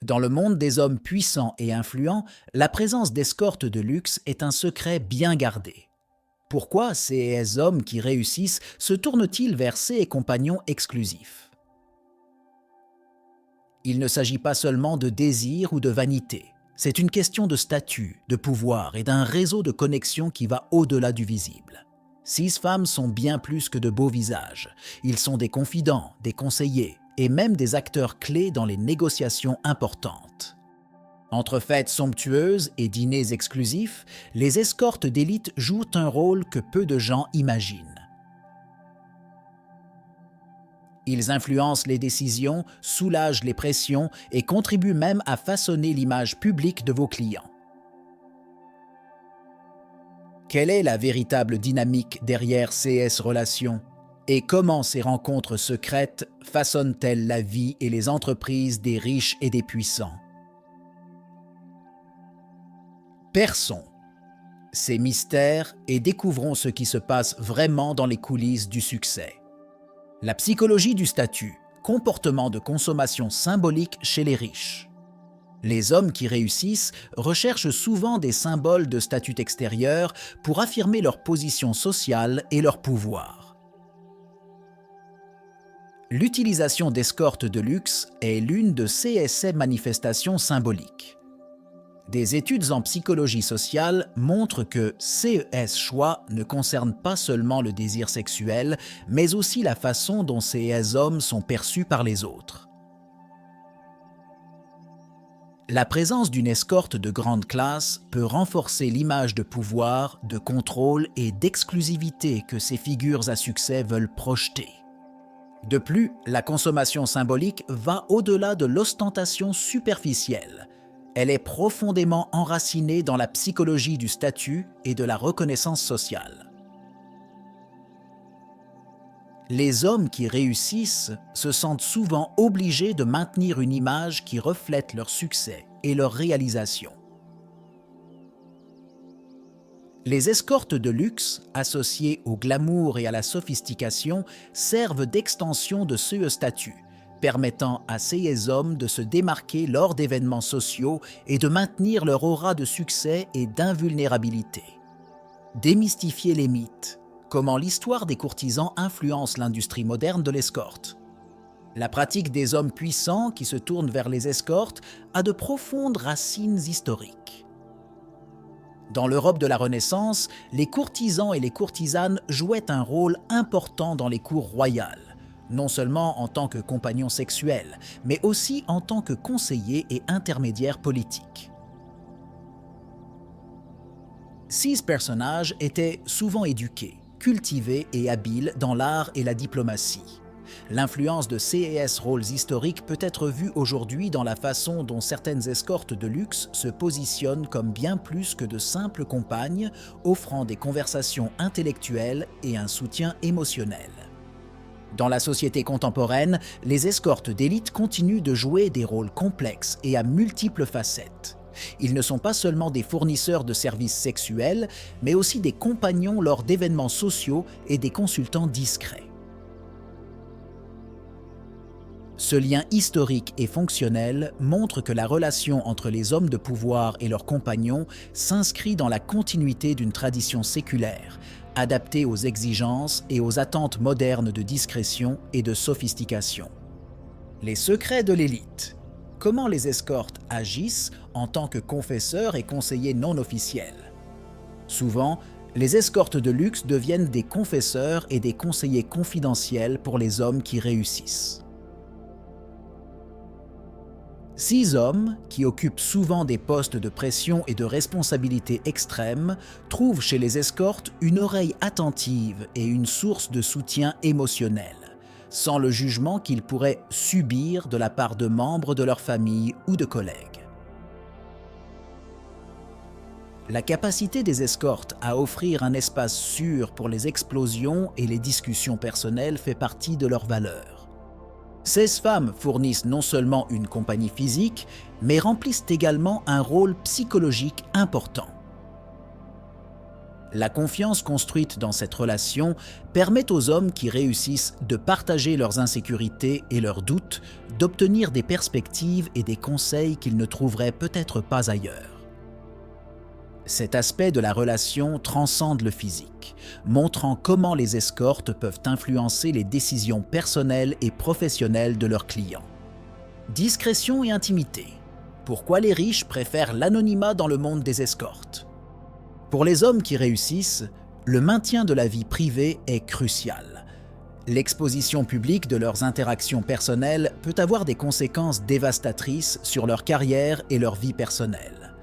Dans le monde des hommes puissants et influents, la présence d'escortes de luxe est un secret bien gardé. Pourquoi ces hommes qui réussissent se tournent-ils vers ces compagnons exclusifs? Il ne s'agit pas seulement de désir ou de vanité. C'est une question de statut, de pouvoir et d'un réseau de connexion qui va au-delà du visible. Ces femmes sont bien plus que de beaux visages. Ils sont des confidents, des conseillers et même des acteurs clés dans les négociations importantes. Entre fêtes somptueuses et dîners exclusifs, les escortes d'élite jouent un rôle que peu de gens imaginent. Ils influencent les décisions, soulagent les pressions et contribuent même à façonner l'image publique de vos clients. Quelle est la véritable dynamique derrière ces relations? Et comment ces rencontres secrètes façonnent-elles la vie et les entreprises des riches et des puissants? Perçons ces mystères et découvrons ce qui se passe vraiment dans les coulisses du succès. La psychologie du statut, comportement de consommation symbolique chez les riches. Les hommes qui réussissent recherchent souvent des symboles de statut extérieur pour affirmer leur position sociale et leur pouvoir. L'utilisation d'escortes de luxe est l'une de ces manifestations symboliques. Des études en psychologie sociale montrent que ces choix ne concernent pas seulement le désir sexuel, mais aussi la façon dont ces hommes sont perçus par les autres. La présence d'une escorte de grande classe peut renforcer l'image de pouvoir, de contrôle et d'exclusivité que ces figures à succès veulent projeter. De plus, la consommation symbolique va au-delà de l'ostentation superficielle. Elle est profondément enracinée dans la psychologie du statut et de la reconnaissance sociale. Les hommes qui réussissent se sentent souvent obligés de maintenir une image qui reflète leur succès et leur réalisation. Les escortes de luxe, associées au glamour et à la sophistication, servent d'extension de ce statut, permettant à ces hommes de se démarquer lors d'événements sociaux et de maintenir leur aura de succès et d'invulnérabilité. Démystifier les mythes. Comment l'histoire des courtisans influence l'industrie moderne de l'escorte. La pratique des hommes puissants qui se tournent vers les escortes a de profondes racines historiques. Dans l'Europe de la Renaissance, les courtisans et les courtisanes jouaient un rôle important dans les cours royales, non seulement en tant que compagnons sexuels, mais aussi en tant que conseillers et intermédiaires politiques. Ces personnages étaient souvent éduqués, cultivés et habiles dans l'art et la diplomatie. L'influence de ces rôles historiques peut être vue aujourd'hui dans la façon dont certaines escortes de luxe se positionnent comme bien plus que de simples compagnes, offrant des conversations intellectuelles et un soutien émotionnel. Dans la société contemporaine, les escortes d'élite continuent de jouer des rôles complexes et à multiples facettes. Ils ne sont pas seulement des fournisseurs de services sexuels, mais aussi des compagnons lors d'événements sociaux et des consultants discrets. Ce lien historique et fonctionnel montre que la relation entre les hommes de pouvoir et leurs compagnons s'inscrit dans la continuité d'une tradition séculaire, adaptée aux exigences et aux attentes modernes de discrétion et de sophistication. Les secrets de l'élite. Comment les escortes agissent en tant que confesseurs et conseillers non officiels. Souvent, les escortes de luxe deviennent des confesseurs et des conseillers confidentiels pour les hommes qui réussissent. Ces hommes, qui occupent souvent des postes de pression et de responsabilité extrêmes, trouvent chez les escortes une oreille attentive et une source de soutien émotionnel, sans le jugement qu'ils pourraient subir de la part de membres de leur famille ou de collègues. La capacité des escortes à offrir un espace sûr pour les explosions et les discussions personnelles fait partie de leurs valeurs. Ces femmes fournissent non seulement une compagnie physique, mais remplissent également un rôle psychologique important. La confiance construite dans cette relation permet aux hommes qui réussissent de partager leurs insécurités et leurs doutes, d'obtenir des perspectives et des conseils qu'ils ne trouveraient peut-être pas ailleurs. Cet aspect de la relation transcende le physique, montrant comment les escortes peuvent influencer les décisions personnelles et professionnelles de leurs clients. Discrétion et intimité. Pourquoi les riches préfèrent l'anonymat dans le monde des escortes ? Pour les hommes qui réussissent, le maintien de la vie privée est crucial. L'exposition publique de leurs interactions personnelles peut avoir des conséquences dévastatrices sur leur carrière et leur vie personnelle.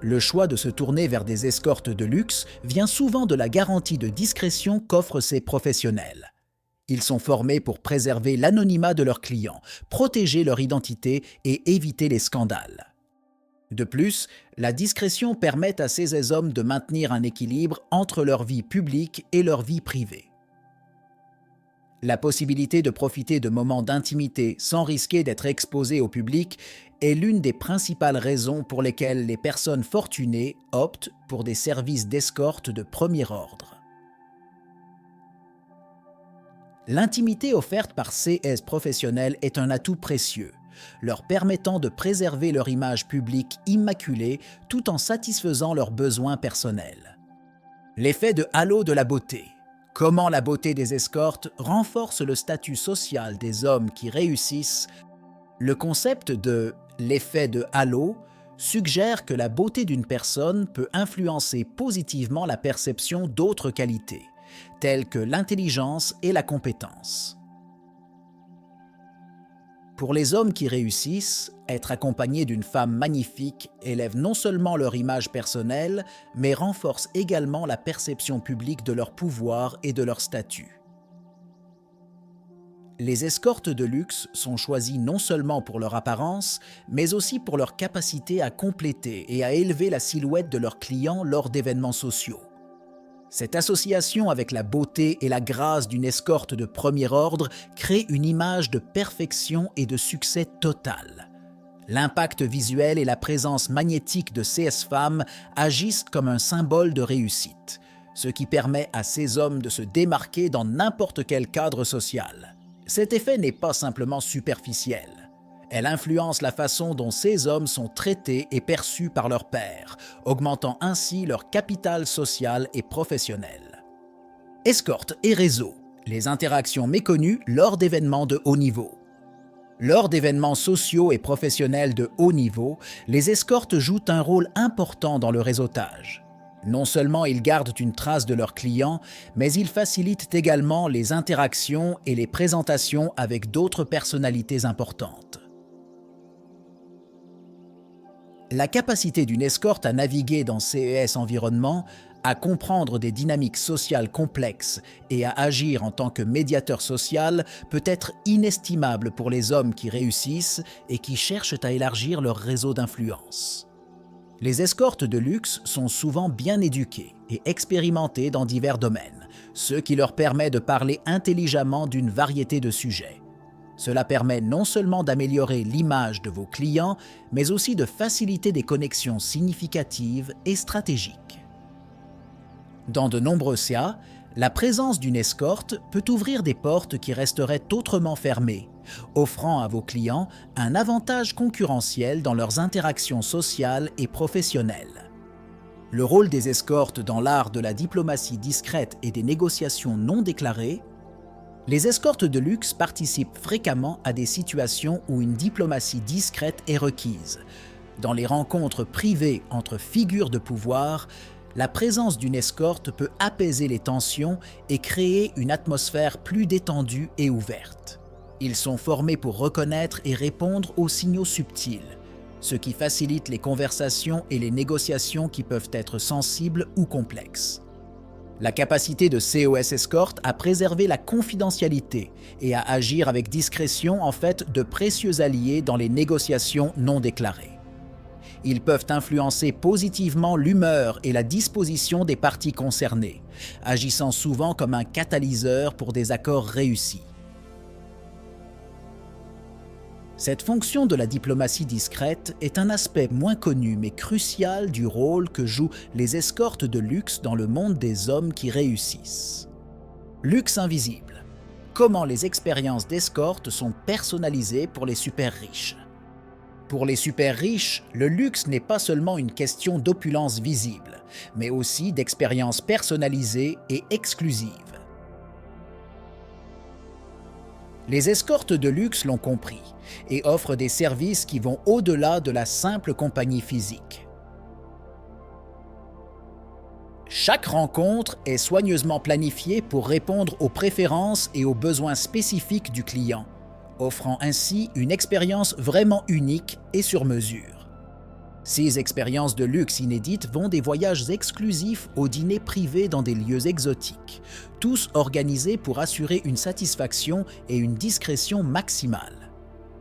Le choix de se tourner vers des escortes de luxe vient souvent de la garantie de discrétion qu'offrent ces professionnels. Ils sont formés pour préserver l'anonymat de leurs clients, protéger leur identité et éviter les scandales. De plus, la discrétion permet à ces hommes de maintenir un équilibre entre leur vie publique et leur vie privée. La possibilité de profiter de moments d'intimité sans risquer d'être exposé au public est l'une des principales raisons pour lesquelles les personnes fortunées optent pour des services d'escorte de premier ordre. L'intimité offerte par ces professionnels est un atout précieux, leur permettant de préserver leur image publique immaculée tout en satisfaisant leurs besoins personnels. L'effet de halo de la beauté. Comment la beauté des escortes renforce le statut social des hommes qui réussissent. Le concept de l'effet de halo suggère que la beauté d'une personne peut influencer positivement la perception d'autres qualités, telles que l'intelligence et la compétence. Pour les hommes qui réussissent, être accompagnés d'une femme magnifique élève non seulement leur image personnelle, mais renforce également la perception publique de leur pouvoir et de leur statut. Les escortes de luxe sont choisies non seulement pour leur apparence, mais aussi pour leur capacité à compléter et à élever la silhouette de leurs clients lors d'événements sociaux. Cette association avec la beauté et la grâce d'une escorte de premier ordre crée une image de perfection et de succès total. L'impact visuel et la présence magnétique de ces femmes agissent comme un symbole de réussite, ce qui permet à ces hommes de se démarquer dans n'importe quel cadre social. Cet effet n'est pas simplement superficiel. Elle influence la façon dont ces hommes sont traités et perçus par leurs pairs, augmentant ainsi leur capital social et professionnel. Escorte et réseau, les interactions méconnues lors d'événements de haut niveau. Lors d'événements sociaux et professionnels de haut niveau, les escortes jouent un rôle important dans le réseautage. Non seulement ils gardent une trace de leurs clients, mais ils facilitent également les interactions et les présentations avec d'autres personnalités importantes. La capacité d'une escorte à naviguer dans ces environnements, à comprendre des dynamiques sociales complexes et à agir en tant que médiateur social peut être inestimable pour les hommes qui réussissent et qui cherchent à élargir leur réseau d'influence. Les escortes de luxe sont souvent bien éduquées et expérimentées dans divers domaines, ce qui leur permet de parler intelligemment d'une variété de sujets. Cela permet non seulement d'améliorer l'image de vos clients, mais aussi de faciliter des connexions significatives et stratégiques. Dans de nombreux cas, la présence d'une escorte peut ouvrir des portes qui resteraient autrement fermées, offrant à vos clients un avantage concurrentiel dans leurs interactions sociales et professionnelles. Le rôle des escortes dans l'art de la diplomatie discrète et des négociations non déclarées. Les escortes de luxe participent fréquemment à des situations où une diplomatie discrète est requise. Dans les rencontres privées entre figures de pouvoir, la présence d'une escorte peut apaiser les tensions et créer une atmosphère plus détendue et ouverte. Ils sont formés pour reconnaître et répondre aux signaux subtils, ce qui facilite les conversations et les négociations qui peuvent être sensibles ou complexes. La capacité de COS Escort à préserver la confidentialité et à agir avec discrétion en fait de précieux alliés dans les négociations non déclarées. Ils peuvent influencer positivement l'humeur et la disposition des parties concernées, agissant souvent comme un catalyseur pour des accords réussis. Cette fonction de la diplomatie discrète est un aspect moins connu mais crucial du rôle que jouent les escortes de luxe dans le monde des hommes qui réussissent. Luxe invisible. Comment les expériences d'escorte sont personnalisées pour les super riches. Pour les super riches, le luxe n'est pas seulement une question d'opulence visible, mais aussi d'expériences personnalisées et exclusives. Les escortes de luxe l'ont compris et offrent des services qui vont au-delà de la simple compagnie physique. Chaque rencontre est soigneusement planifiée pour répondre aux préférences et aux besoins spécifiques du client, offrant ainsi une expérience vraiment unique et sur mesure. Ces expériences de luxe inédites vont des voyages exclusifs aux dîners privés dans des lieux exotiques, tous organisés pour assurer une satisfaction et une discrétion maximale.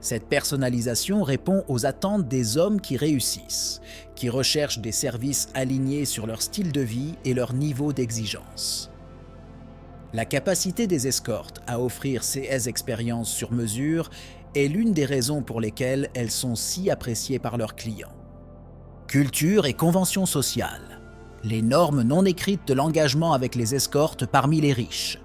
Cette personnalisation répond aux attentes des hommes qui réussissent, qui recherchent des services alignés sur leur style de vie et leur niveau d'exigence. La capacité des escortes à offrir ces expériences sur mesure est l'une des raisons pour lesquelles elles sont si appréciées par leurs clients. Culture et conventions sociales. Les normes non écrites de l'engagement avec les escortes parmi les riches.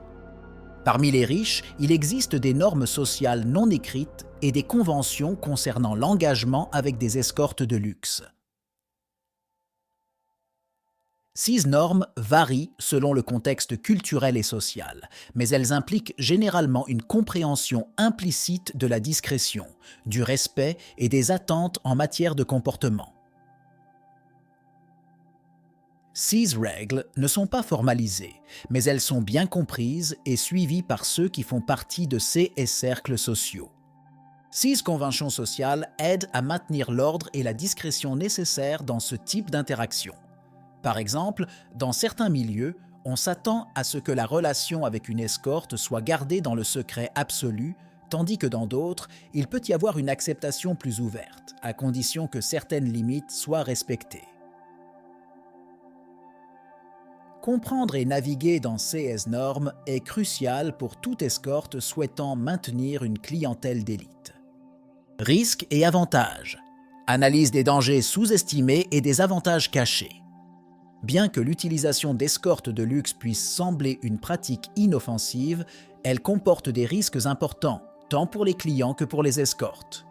Parmi les riches, il existe des normes sociales non écrites et des conventions concernant l'engagement avec des escortes de luxe. Ces normes varient selon le contexte culturel et social, mais elles impliquent généralement une compréhension implicite de la discrétion, du respect et des attentes en matière de comportement. Ces règles ne sont pas formalisées, mais elles sont bien comprises et suivies par ceux qui font partie de ces cercles sociaux. Ces conventions sociales aident à maintenir l'ordre et la discrétion nécessaires dans ce type d'interaction. Par exemple, dans certains milieux, on s'attend à ce que la relation avec une escorte soit gardée dans le secret absolu, tandis que dans d'autres, il peut y avoir une acceptation plus ouverte, à condition que certaines limites soient respectées. Comprendre et naviguer dans ces normes est crucial pour toute escorte souhaitant maintenir une clientèle d'élite. Risques et avantages. Analyse des dangers sous-estimés et des avantages cachés. Bien que l'utilisation d'escortes de luxe puisse sembler une pratique inoffensive, elle comporte des risques importants, tant pour les clients que pour les escortes.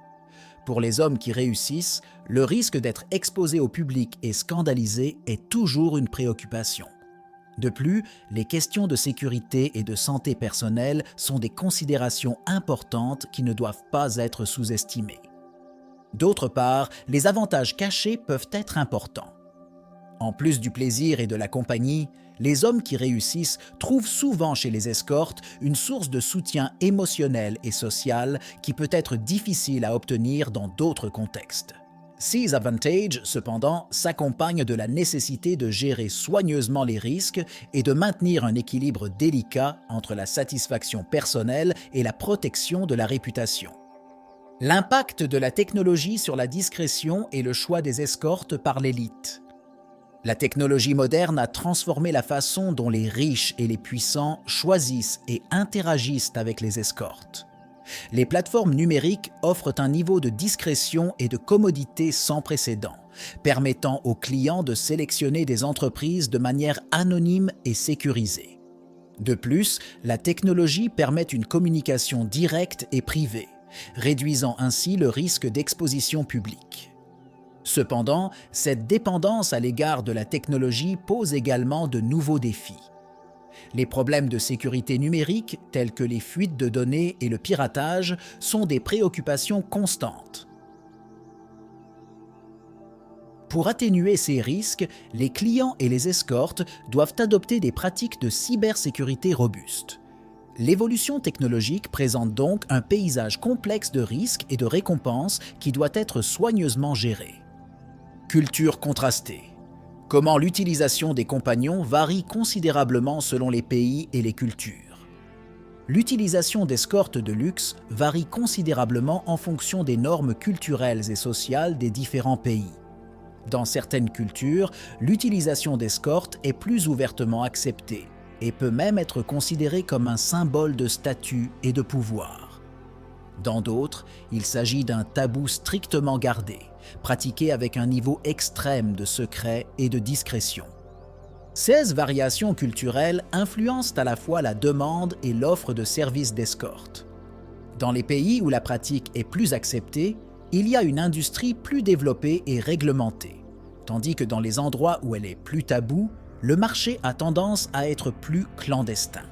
Pour les hommes qui réussissent, le risque d'être exposé au public et scandalisé est toujours une préoccupation. De plus, les questions de sécurité et de santé personnelle sont des considérations importantes qui ne doivent pas être sous-estimées. D'autre part, les avantages cachés peuvent être importants. En plus du plaisir et de la compagnie, les hommes qui réussissent trouvent souvent chez les escortes une source de soutien émotionnel et social qui peut être difficile à obtenir dans d'autres contextes. Ces avantages, cependant, s'accompagnent de la nécessité de gérer soigneusement les risques et de maintenir un équilibre délicat entre la satisfaction personnelle et la protection de la réputation. L'impact de la technologie sur la discrétion et le choix des escortes par l'élite. La technologie moderne a transformé la façon dont les riches et les puissants choisissent et interagissent avec les escortes. Les plateformes numériques offrent un niveau de discrétion et de commodité sans précédent, permettant aux clients de sélectionner des entreprises de manière anonyme et sécurisée. De plus, la technologie permet une communication directe et privée, réduisant ainsi le risque d'exposition publique. Cependant, cette dépendance à l'égard de la technologie pose également de nouveaux défis. Les problèmes de sécurité numérique, tels que les fuites de données et le piratage, sont des préoccupations constantes. Pour atténuer ces risques, les clients et les escortes doivent adopter des pratiques de cybersécurité robustes. L'évolution technologique présente donc un paysage complexe de risques et de récompenses qui doit être soigneusement géré. Culture contrastée. Comment l'utilisation des compagnons varie considérablement selon les pays et les cultures. L'utilisation d'escortes de luxe varie considérablement en fonction des normes culturelles et sociales des différents pays. Dans certaines cultures, l'utilisation d'escortes est plus ouvertement acceptée et peut même être considérée comme un symbole de statut et de pouvoir. Dans d'autres, il s'agit d'un tabou strictement gardé, pratiqué avec un niveau extrême de secret et de discrétion. Ces variations culturelles influencent à la fois la demande et l'offre de services d'escorte. Dans les pays où la pratique est plus acceptée, il y a une industrie plus développée et réglementée, tandis que dans les endroits où elle est plus taboue, le marché a tendance à être plus clandestin.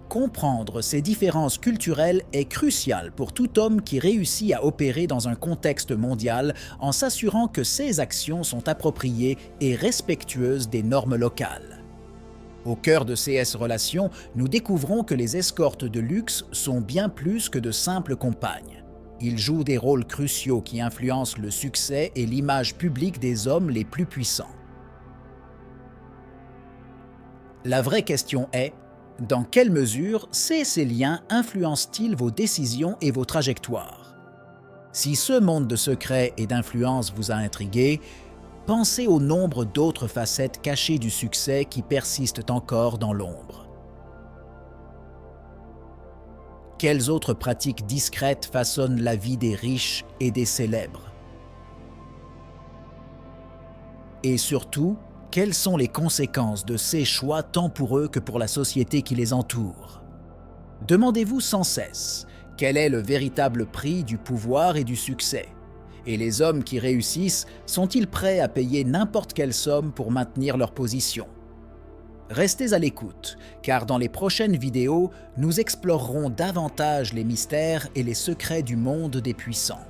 Comprendre ces différences culturelles est crucial pour tout homme qui réussit à opérer dans un contexte mondial en s'assurant que ses actions sont appropriées et respectueuses des normes locales. Au cœur de CS Relations, nous découvrons que les escortes de luxe sont bien plus que de simples compagnes. Ils jouent des rôles cruciaux qui influencent le succès et l'image publique des hommes les plus puissants. La vraie question est: dans quelle mesure ces liens influencent-ils vos décisions et vos trajectoires? Si ce monde de secrets et d'influence vous a intrigué, pensez au nombre d'autres facettes cachées du succès qui persistent encore dans l'ombre. Quelles autres pratiques discrètes façonnent la vie des riches et des célèbres? Et surtout, quelles sont les conséquences de ces choix tant pour eux que pour la société qui les entoure? Demandez-vous sans cesse quel est le véritable prix du pouvoir et du succès? Et les hommes qui réussissent sont-ils prêts à payer n'importe quelle somme pour maintenir leur position? Restez à l'écoute, car dans les prochaines vidéos, nous explorerons davantage les mystères et les secrets du monde des puissants.